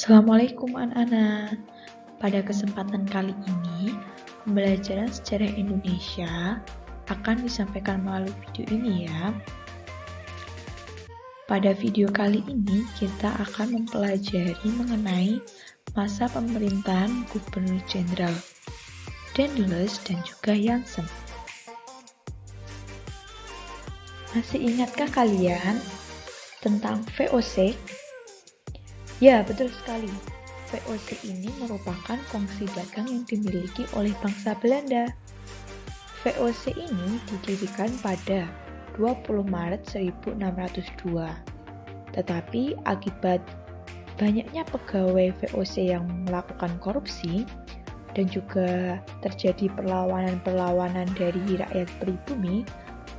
Assalamualaikum anak-anak. Pada kesempatan kali ini, pembelajaran sejarah Indonesia akan disampaikan melalui video ini ya. Pada video kali ini, kita akan mempelajari mengenai masa pemerintahan Gubernur Jenderal Daendels dan juga Jansen. Masih ingatkah kalian tentang VOC? Ya, betul sekali. VOC ini merupakan fungsi dagang yang dimiliki oleh bangsa Belanda. VOC ini didirikan pada 20 Maret 1602. Tetapi akibat banyaknya pegawai VOC yang melakukan korupsi dan juga terjadi perlawanan-perlawanan dari rakyat pribumi,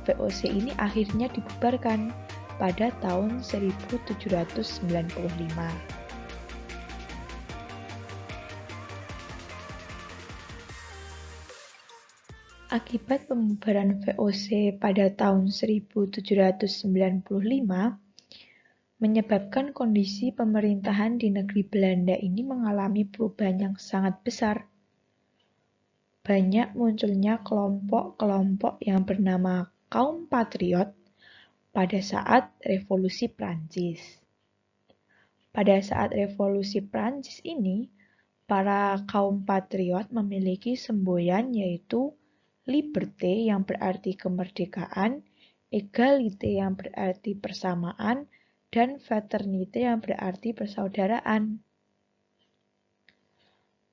VOC ini akhirnya dibubarkan pada tahun 1795. Akibat pembubaran VOC pada tahun 1795, menyebabkan kondisi pemerintahan di negeri Belanda ini mengalami perubahan yang sangat besar. Banyak munculnya kelompok-kelompok yang bernama kaum patriot pada saat Revolusi Prancis. Pada saat Revolusi Prancis ini, para kaum patriot memiliki semboyan yaitu liberté yang berarti kemerdekaan, égalité yang berarti persamaan, dan fraternité yang berarti persaudaraan.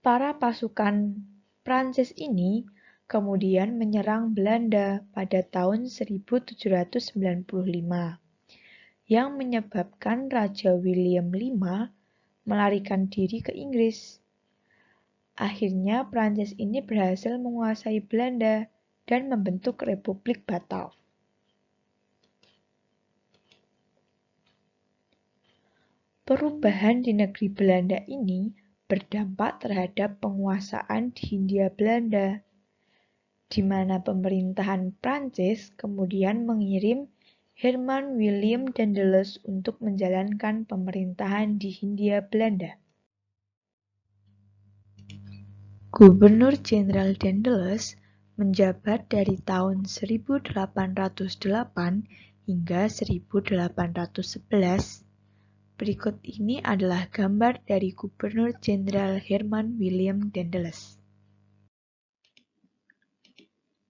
Para pasukan Prancis ini kemudian menyerang Belanda pada tahun 1795, yang menyebabkan Raja William V melarikan diri ke Inggris. Akhirnya Prancis ini berhasil menguasai Belanda dan membentuk Republik Batav. Perubahan di negeri Belanda ini berdampak terhadap penguasaan di Hindia Belanda, di mana pemerintahan Prancis kemudian mengirim Herman Willem Daendels untuk menjalankan pemerintahan di Hindia Belanda. Gubernur Jenderal Daendels menjabat dari tahun 1808 hingga 1811. Berikut ini adalah gambar dari Gubernur Jenderal Herman Willem Daendels.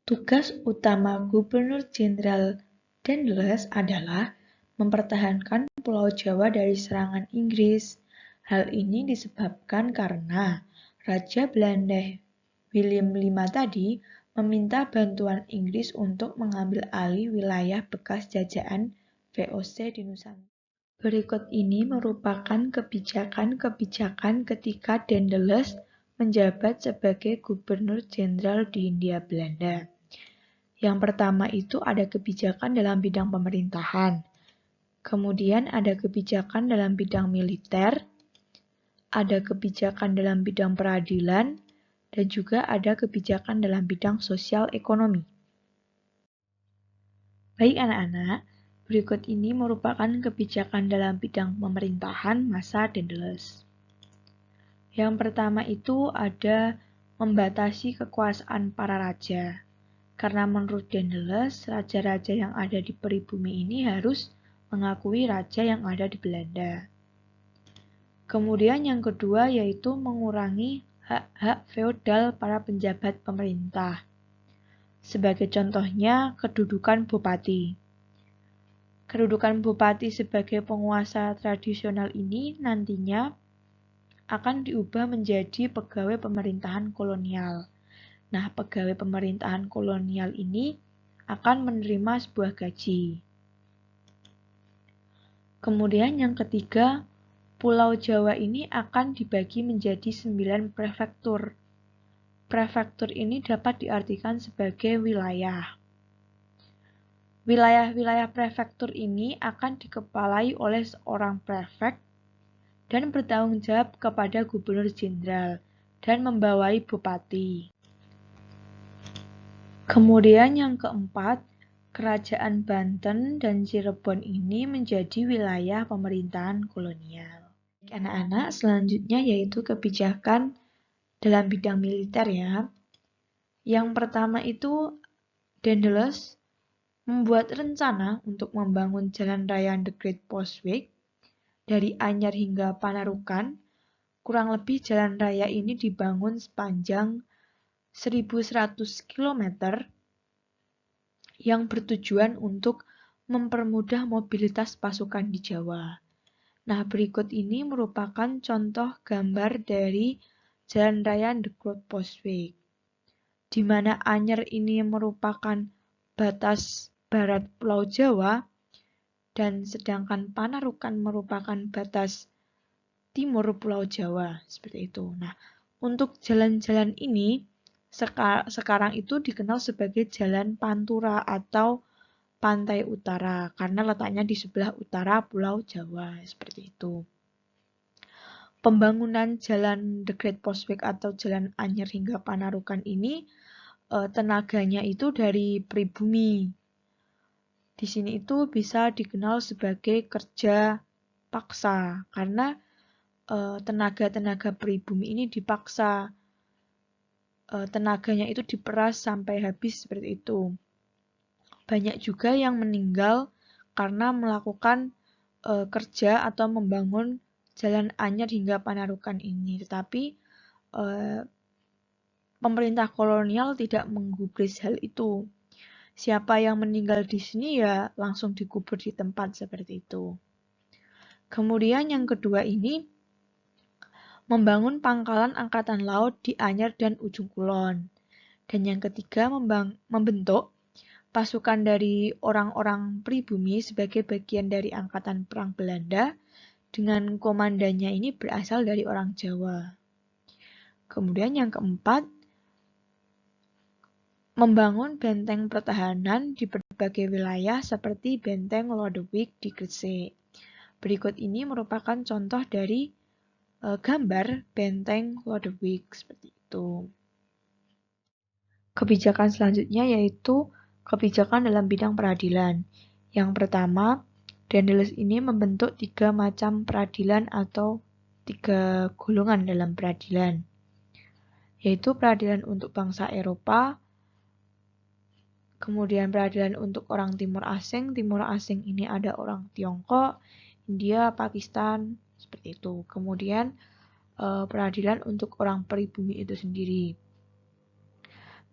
Tugas utama Gubernur Jenderal Daendels adalah mempertahankan Pulau Jawa dari serangan Inggris. Hal ini disebabkan karena Raja Belanda William V tadi meminta bantuan Inggris untuk mengambil alih wilayah bekas jajahan VOC di Nusantara. Berikut ini merupakan kebijakan-kebijakan ketika Daendels menjabat sebagai Gubernur Jenderal di Hindia Belanda. Yang pertama itu ada kebijakan dalam bidang pemerintahan, kemudian ada kebijakan dalam bidang militer, ada kebijakan dalam bidang peradilan, dan juga ada kebijakan dalam bidang sosial ekonomi. Baik anak-anak, berikut ini merupakan kebijakan dalam bidang pemerintahan masa Daendels. Yang pertama itu ada membatasi kekuasaan para raja. Karena menurut Daendels, raja-raja yang ada di pribumi ini harus mengakui raja yang ada di Belanda. Kemudian yang kedua yaitu mengurangi hak-hak feodal para penjabat pemerintah. Sebagai contohnya, kedudukan bupati. Kedudukan bupati sebagai penguasa tradisional ini nantinya akan diubah menjadi pegawai pemerintahan kolonial. Nah, pegawai pemerintahan kolonial ini akan menerima sebuah gaji. Kemudian yang ketiga, Pulau Jawa ini akan dibagi menjadi 9 prefektur. Prefektur ini dapat diartikan sebagai wilayah. Wilayah-wilayah prefektur ini akan dikepalai oleh seorang prefek dan bertanggung jawab kepada Gubernur Jenderal dan membawai bupati. Kemudian yang keempat, Kerajaan Banten dan Cirebon ini menjadi wilayah pemerintahan kolonial. Anak-anak, selanjutnya yaitu kebijakan dalam bidang militer ya. Yang pertama itu Daedalus membuat rencana untuk membangun jalan raya The Great Postway dari Anyar hingga Panarukan. Kurang lebih jalan raya ini dibangun sepanjang 1.100 km yang bertujuan untuk mempermudah mobilitas pasukan di Jawa. Nah, berikut ini merupakan contoh gambar dari jalan raya The Great Postway, di mana Anyer ini merupakan batas barat Pulau Jawa, dan sedangkan Panarukan merupakan batas timur Pulau Jawa, seperti itu. Nah, untuk jalan-jalan ini sekarang itu dikenal sebagai Jalan Pantura atau Pantai Utara, karena letaknya di sebelah utara Pulau Jawa, seperti itu. Pembangunan jalan The Great Postway atau Jalan Anyer hingga Panarukan ini tenaganya itu dari pribumi. Di sini itu bisa dikenal sebagai kerja paksa, karena tenaga-tenaga pribumi ini dipaksa, tenaganya itu diperas sampai habis seperti itu. Banyak juga yang meninggal karena melakukan kerja atau membangun Jalan Anyer hingga Panarukan ini. Tetapi pemerintah kolonial tidak menggubris hal itu. Siapa yang meninggal di sini ya langsung dikubur di tempat seperti itu. Kemudian yang kedua ini membangun pangkalan angkatan laut di Anyer dan Ujung Kulon. Dan yang ketiga membentuk pasukan dari orang-orang pribumi sebagai bagian dari angkatan perang Belanda dengan komandannya ini berasal dari orang Jawa. Kemudian yang keempat, membangun benteng pertahanan di berbagai wilayah seperti Benteng Lodewijk di Gresik. Berikut ini merupakan contoh dari gambar Benteng Lodewijk seperti itu. Kebijakan selanjutnya yaitu kebijakan dalam bidang peradilan. Yang pertama, Daedalus ini membentuk 3 macam peradilan atau 3 golongan dalam peradilan, yaitu peradilan untuk bangsa Eropa, kemudian peradilan untuk orang Timur Asing ini ada orang Tiongkok, India, Pakistan, seperti itu. Kemudian peradilan untuk orang pribumi itu sendiri.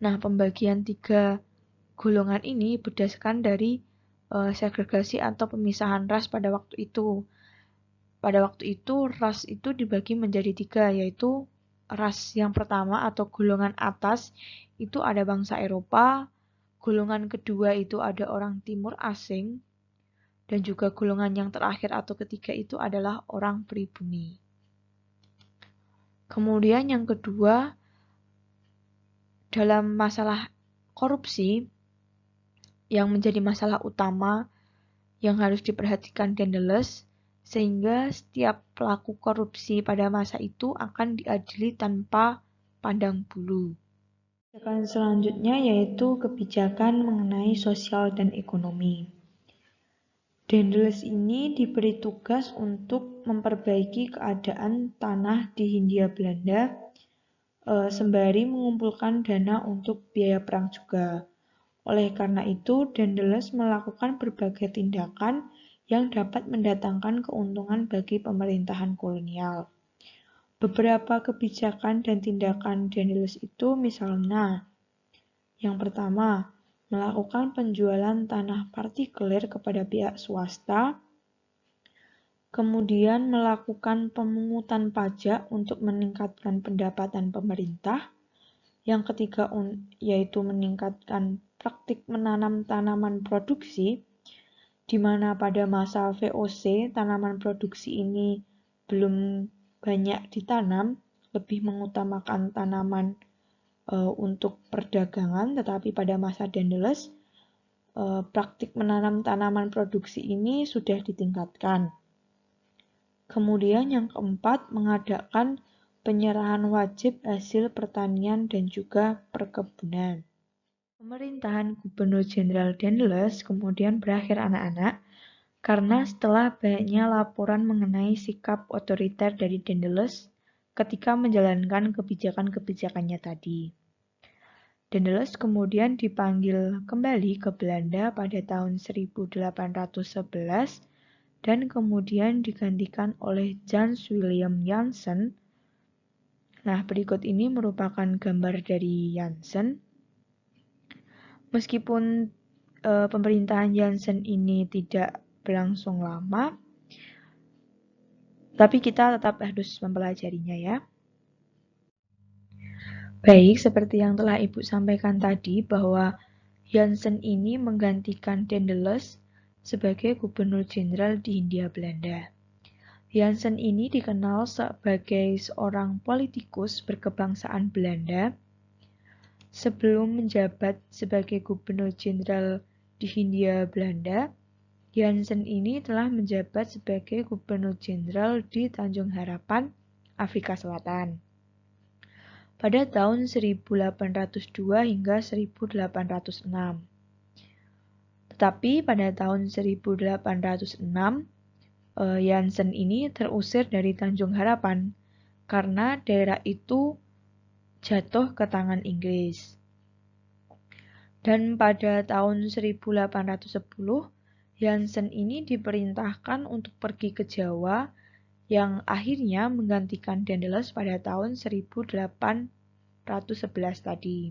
Nah, pembagian 3 golongan ini berdasarkan dari segregasi atau pemisahan ras pada waktu itu. Pada waktu itu, ras itu dibagi menjadi 3, yaitu ras yang pertama atau golongan atas itu ada bangsa Eropa, golongan kedua itu ada orang Timur Asing, dan juga golongan yang terakhir atau ketiga itu adalah orang pribumi. Kemudian yang kedua, dalam masalah korupsi, yang menjadi masalah utama yang harus diperhatikan Daedalus, sehingga setiap pelaku korupsi pada masa itu akan diadili tanpa pandang bulu. Kebijakan selanjutnya yaitu kebijakan mengenai sosial dan ekonomi. Daedalus ini diberi tugas untuk memperbaiki keadaan tanah di Hindia Belanda sembari mengumpulkan dana untuk biaya perang juga. Oleh karena itu, Daedalus melakukan berbagai tindakan yang dapat mendatangkan keuntungan bagi pemerintahan kolonial. Beberapa kebijakan dan tindakan Daedalus itu misalnya, yang pertama, melakukan penjualan tanah partikelir kepada pihak swasta, kemudian melakukan pemungutan pajak untuk meningkatkan pendapatan pemerintah, yang ketiga yaitu meningkatkan praktik menanam tanaman produksi, di mana pada masa VOC tanaman produksi ini belum banyak ditanam, lebih mengutamakan tanaman untuk perdagangan, tetapi pada masa Daedalus praktik menanam tanaman produksi ini sudah ditingkatkan. Kemudian yang keempat, mengadakan penyerahan wajib hasil pertanian dan juga perkebunan. Pemerintahan Gubernur Jenderal Daedalus kemudian berakhir anak-anak karena setelah banyaknya laporan mengenai sikap otoriter dari Daendels ketika menjalankan kebijakan-kebijakannya tadi. Daendels kemudian dipanggil kembali ke Belanda pada tahun 1811 dan kemudian digantikan oleh Jans William Jansen. Nah, berikut ini merupakan gambar dari Jansen. Meskipun pemerintahan Jansen ini tidak berlangsung lama, tapi kita tetap harus mempelajarinya ya. Baik, seperti yang telah Ibu sampaikan tadi bahwa Jansen ini menggantikan Daendels sebagai Gubernur Jenderal di Hindia Belanda. Jansen ini dikenal sebagai seorang politikus berkebangsaan Belanda. Sebelum menjabat sebagai Gubernur Jenderal di Hindia Belanda, Jansen ini telah menjabat sebagai Gubernur Jenderal di Tanjung Harapan, Afrika Selatan, pada tahun 1802 hingga 1806. Tetapi pada tahun 1806, Jansen ini terusir dari Tanjung Harapan karena daerah itu jatuh ke tangan Inggris. Dan pada tahun 1810, Jansen ini diperintahkan untuk pergi ke Jawa yang akhirnya menggantikan Daendels pada tahun 1811 tadi.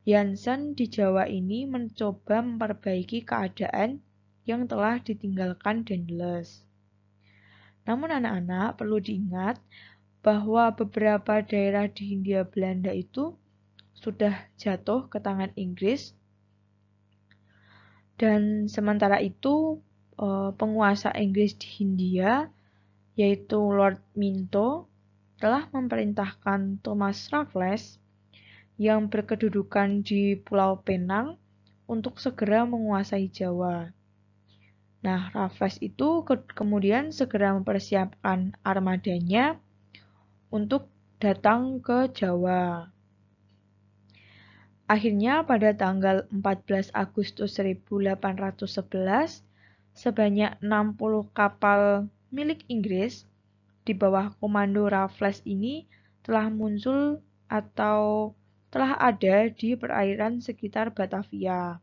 Jansen di Jawa ini mencoba memperbaiki keadaan yang telah ditinggalkan Daendels. Namun anak-anak perlu diingat bahwa beberapa daerah di Hindia Belanda itu sudah jatuh ke tangan Inggris, dan sementara itu penguasa Inggris di Hindia, yaitu Lord Minto, telah memerintahkan Thomas Raffles yang berkedudukan di Pulau Penang untuk segera menguasai Jawa. Nah, Raffles itu kemudian segera mempersiapkan armadanya untuk datang ke Jawa. Akhirnya pada tanggal 14 Agustus 1811, sebanyak 60 kapal milik Inggris di bawah komando Raffles ini telah muncul atau telah ada di perairan sekitar Batavia.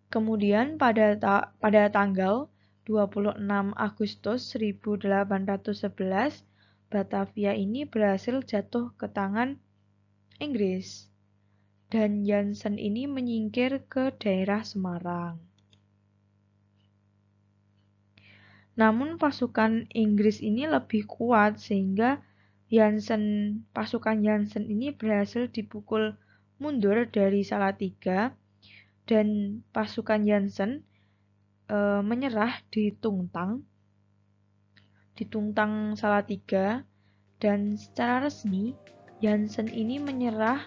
Kemudian pada tanggal 26 Agustus 1811, Batavia ini berhasil jatuh ke tangan Inggris, dan Jansen ini menyingkir ke daerah Semarang. Namun pasukan Inggris ini lebih kuat sehingga pasukan Jansen ini berhasil dipukul mundur dari Salatiga, dan pasukan Jansen menyerah di Tungtang Salatiga, dan secara resmi Jansen ini menyerah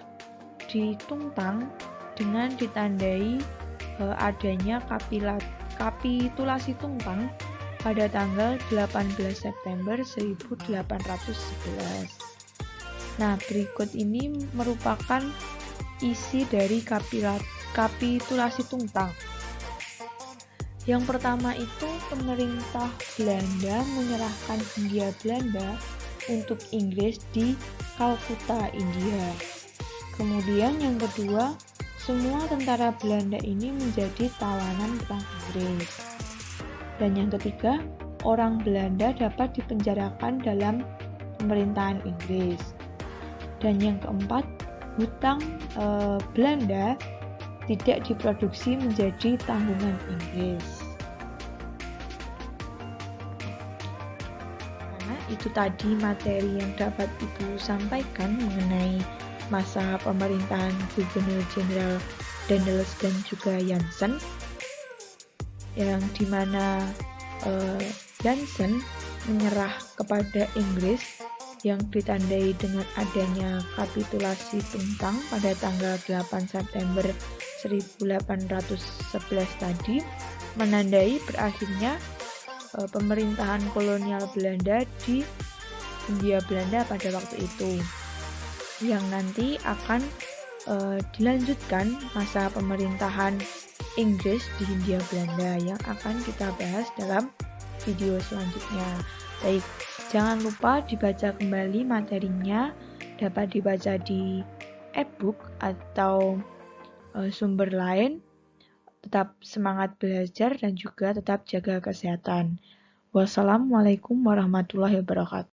di Tungtang dengan ditandai adanya kapitulasi Tungtang pada tanggal 18 September 1811. Nah, berikut ini merupakan isi dari kapitulasi Tungtang. Yang pertama itu pemerintah Belanda menyerahkan Hindia Belanda untuk Inggris di Kalkuta, India. Kemudian yang kedua, semua tentara Belanda ini menjadi tawanan perang Inggris. Dan yang ketiga, orang Belanda dapat dipenjarakan dalam pemerintahan Inggris. Dan yang keempat, hutang Belanda tidak diproduksi menjadi tanggungan Inggris. Nah, itu tadi materi yang dapat Ibu sampaikan mengenai masa pemerintahan Gubernur Jenderal Daendels dan juga Jansen, yang dimana Jansen menyerah kepada Inggris yang ditandai dengan adanya kapitulasi Tungtang pada tanggal 8 September 1811 tadi, menandai berakhirnya pemerintahan kolonial Belanda di Hindia Belanda pada waktu itu, yang nanti akan dilanjutkan masa pemerintahan Inggris di Hindia Belanda yang akan kita bahas dalam video selanjutnya. Baik, jangan lupa dibaca kembali materinya, dapat dibaca di e-book atau sumber lain. Tetap semangat belajar dan juga tetap jaga kesehatan. Wassalamualaikum warahmatullahi wabarakatuh.